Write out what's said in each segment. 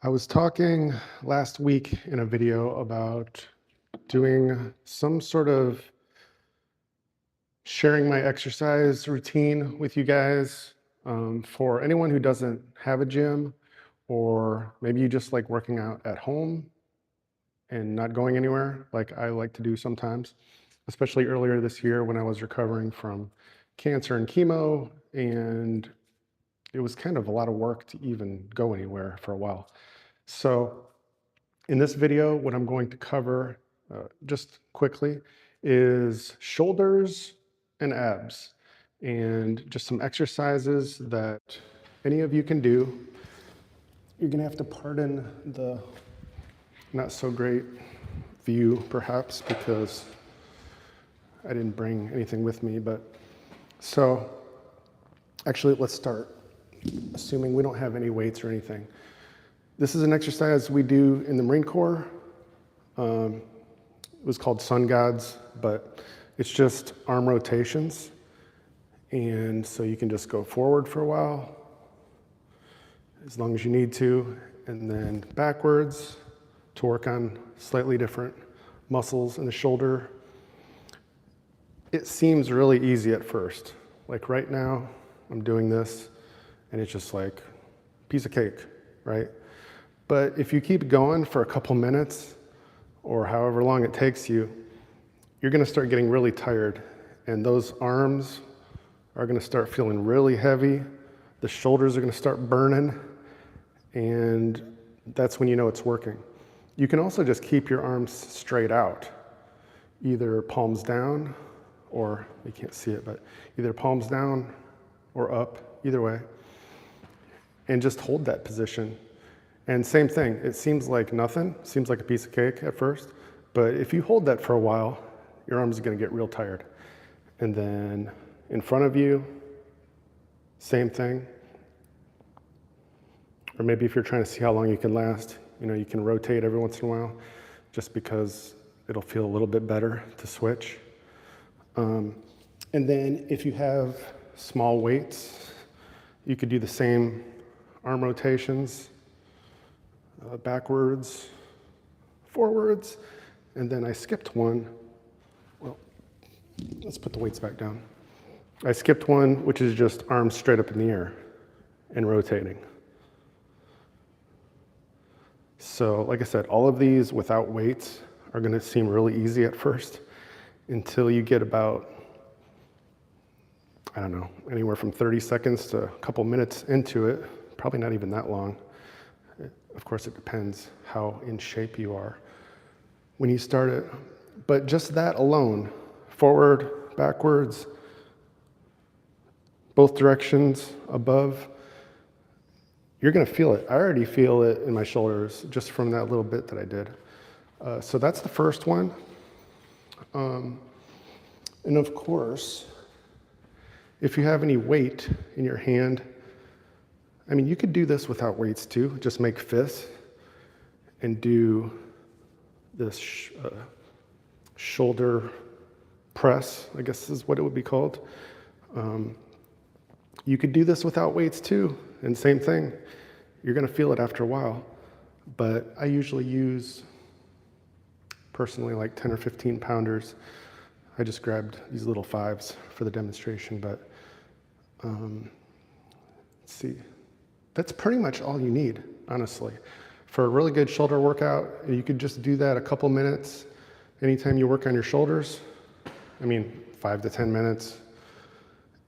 I was talking last week in a video about doing some sort of sharing my exercise routine with you guys. For anyone who doesn't have a gym, or maybe you just like working out at home and not going anywhere, like I like to do sometimes, especially earlier this year when I was recovering from cancer and chemo, and it was kind of a lot of work to even go anywhere for a while. So in this video, what I'm going to cover just quickly is shoulders and abs, and just some exercises that any of you can do. You're gonna have to pardon the not so great view perhaps because I didn't bring anything with me, but so actually let's start, assuming we don't have any weights or anything. This is an exercise we do in the Marine Corps. It was called Sun Gods, but it's just arm rotations. And so you can just go forward for a while, as long as you need to, and then backwards to work on slightly different muscles in the shoulder. It seems really easy at first. Like right now, I'm doing this, and it's just like a piece of cake, right? But if you keep going for a couple minutes, or however long it takes you, you're gonna start getting really tired, and those arms are gonna start feeling really heavy, the shoulders are gonna start burning, and that's when you know it's working. You can also just keep your arms straight out, either palms down, or you can't see it, but either palms down or up, either way, and just hold that position. And same thing, it seems like nothing, seems like a piece of cake at first, but if you hold that for a while, your arms are gonna get real tired. And then in front of you, same thing. Or maybe if you're trying to see how long you can last, you can rotate every once in a while, just because it'll feel a little bit better to switch. And then if you have small weights, you could do the same arm rotations, backwards, forwards, and then I skipped one. Well, let's put the weights back down. I skipped one, which is just arms straight up in the air and rotating. So like I said, all of these without weights are gonna seem really easy at first until you get about, I don't know, anywhere from 30 seconds to a couple minutes into it, probably not even that long. Of course, it depends how in shape you are when you start it. But just that alone, forward, backwards, both directions, above, you're gonna feel it. I already feel it in my shoulders just from that little bit that I did. So that's the first one. And of course, if you have any weight in your hand, I mean, you could do this without weights too. Just make fists and do this shoulder press, I guess is what it would be called. You could do this without weights too, and same thing. You're gonna feel it after a while, but I usually use, personally, like 10 or 15 pounders. I just grabbed these little 5s for the demonstration, but let's see. That's pretty much all you need, honestly. For a really good shoulder workout, you could just do that a couple minutes anytime you work on your shoulders. I mean, 5 to 10 minutes,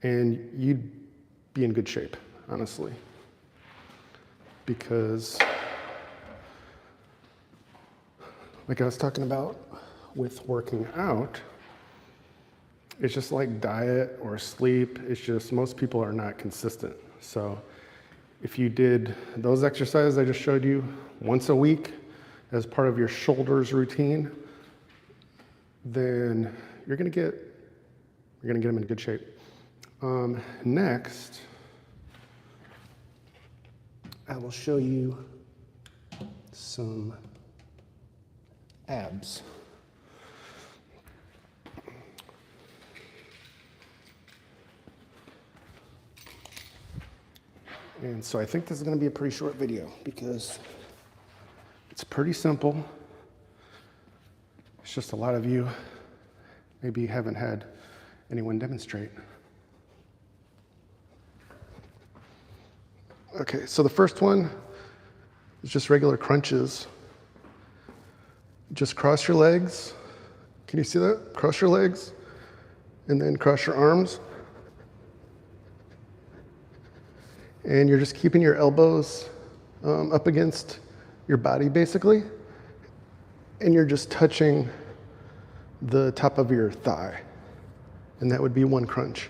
and you'd be in good shape, honestly. Because, like I was talking about with working out, it's just like diet or sleep. It's just most people are not consistent. So if you did those exercises I just showed you once a week as part of your shoulders routine, then you're gonna get them in good shape. Next, I will show you some abs. And so I think this is going to be a pretty short video because It's pretty simple. It's just a lot of you maybe haven't had anyone demonstrate. Okay, so the first one is just regular crunches. Just cross your legs. Can you see that? Cross your legs, and then cross your arms. And you're just keeping your elbows up against your body, basically. And you're just touching the top of your thigh. And that would be one crunch.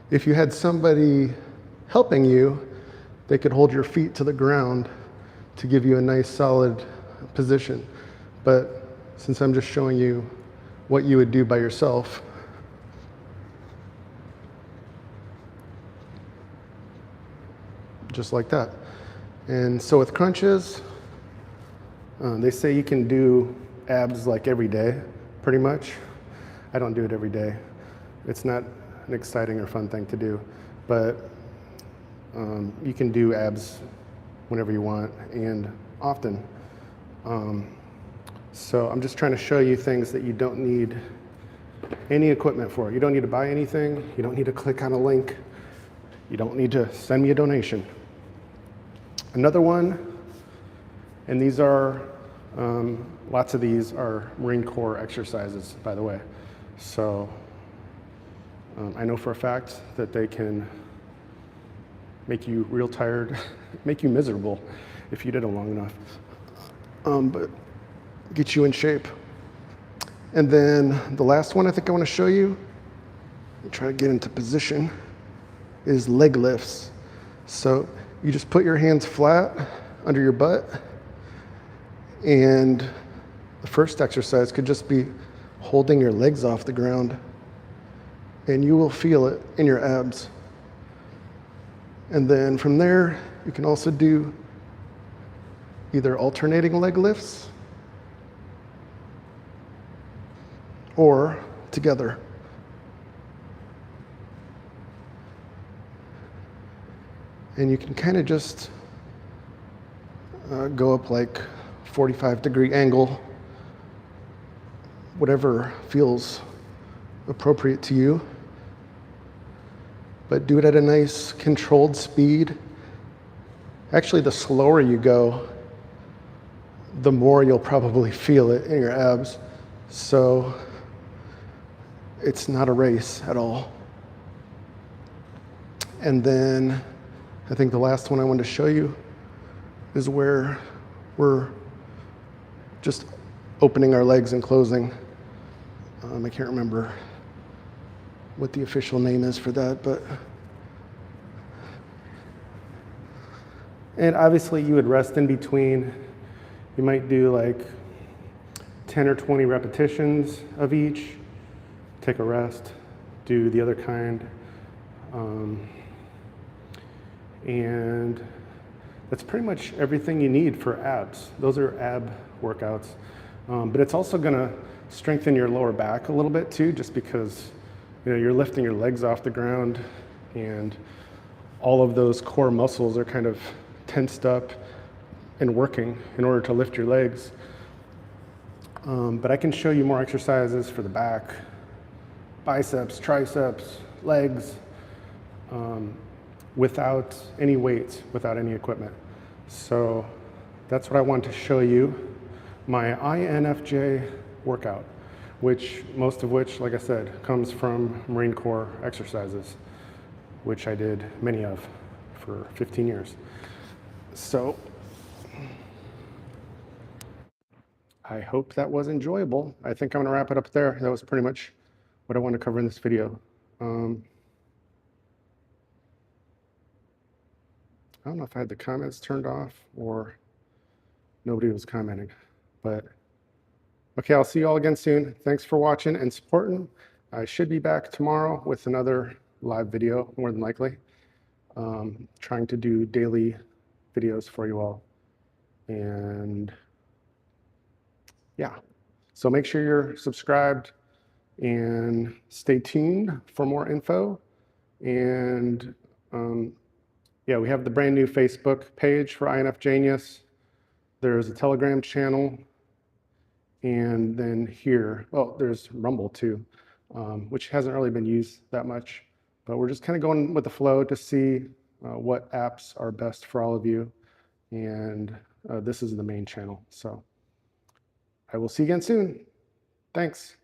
If you had somebody helping you, they could hold your feet to the ground to give you a nice solid position. But since I'm just showing you what you would do by yourself, just like that. And so with crunches, they say you can do abs like every day, pretty much. I don't do it every day. It's not an exciting or fun thing to do, but you can do abs whenever you want and often. So I'm just trying to show you things that you don't need any equipment for. You don't need to buy anything. You don't need to click on a link. You don't need to send me a donation. Another one, and these are, lots of these are Marine Corps exercises, by the way. So I know for a fact that they can make you real tired, make you miserable if you did them long enough, but get you in shape. And then the last one I think I want to show you, try to get into position, is leg lifts. So you just put your hands flat under your butt, and the first exercise could just be holding your legs off the ground, and you will feel it in your abs. And then from there, you can also do either alternating leg lifts or together. And you can kind of just go up like 45-degree angle, whatever feels appropriate to you. But do it at a nice controlled speed. Actually, the slower you go, the more you'll probably feel it in your abs. So it's not a race at all. And then I think the last one I wanted to show you is where we're just opening our legs and closing. I can't remember what the official name is for that, but. And obviously you would rest in between. You might do like 10 or 20 repetitions of each, take a rest, do the other kind. And that's pretty much everything you need for abs. Those are ab workouts. But it's also gonna strengthen your lower back a little bit too, just because you're lifting your legs off the ground and all of those core muscles are kind of tensed up and working in order to lift your legs. But I can show you more exercises for the back, biceps, triceps, legs, without any weights, without any equipment. So that's what I want to show you, my INFJ workout, most of which, like I said, comes from Marine Corps exercises, which I did many of for 15 years. So I hope that was enjoyable. I think I'm gonna wrap it up there. That was pretty much what I want to cover in this video. I don't know if I had the comments turned off or nobody was commenting, but okay, I'll see you all again soon. Thanks for watching and supporting. I should be back tomorrow with another live video, more than likely. Trying to do daily videos for you all. And yeah, so make sure you're subscribed and stay tuned for more info. And yeah, we have the brand new Facebook page for INFJenius. There's a Telegram channel. And then here, well, there's Rumble too, which hasn't really been used that much. But we're just kind of going with the flow to see what apps are best for all of you. And this is the main channel. So I will see you again soon. Thanks.